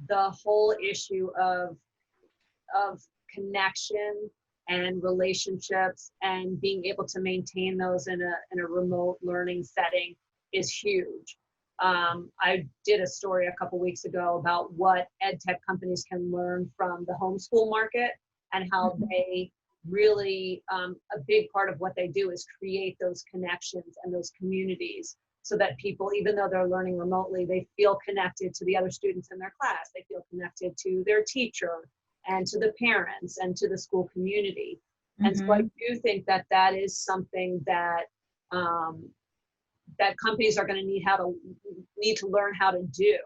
the whole issue of connection and relationships and being able to maintain those in a remote learning setting is huge. I did a story a couple weeks ago about what EdTech companies can learn from the homeschool market and how they really, a big part of what they do is create those connections and those communities so that people, even though they're learning remotely, they feel connected to the other students in their class. They feel connected to their teacher and to the parents and to the school community. And so I do think that that is something that that companies are going to need to learn how to do,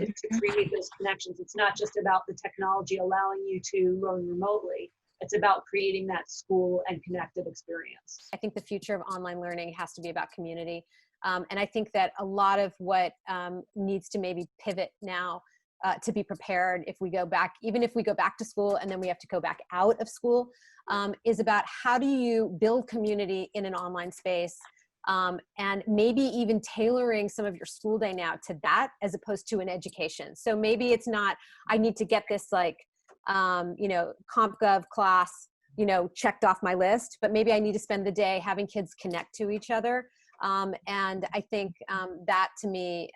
is to create those connections. It's not just about the technology allowing you to learn remotely. It's about creating that school and connected experience. I think the future of online learning has to be about community. And I think that a lot of what needs to maybe pivot now to be prepared if we go back, even if we go back to school and then we have to go back out of school, is about how do you build community in an online space, and maybe even tailoring some of your school day now to that as opposed to an education. So maybe it's not, I need to get this like, CompGov class, checked off my list, but maybe I need to spend the day having kids connect to each other. And I think that to me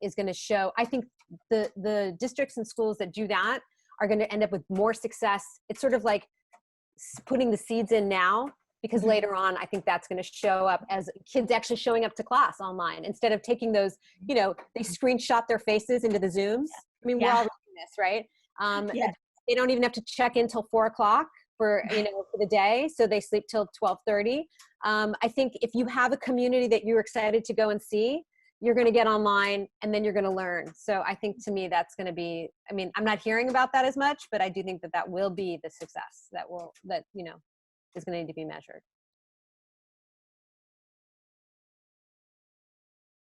is going to show, I think the districts and schools that do that are going to end up with more success. It's sort of like putting the seeds in now, because later on, I think that's going to show up as kids actually showing up to class online instead of taking those, they screenshot their faces into the Zooms. I mean, we're all doing this, right? They don't even have to check in till 4 o'clock for the day, so they sleep till 12:30. I think if you have a community that you're excited to go and see, you're going to get online and then you're going to learn. So I think to me that's going to be, I mean, I'm not hearing about that as much, but I do think that that will be the success that is going to need to be measured.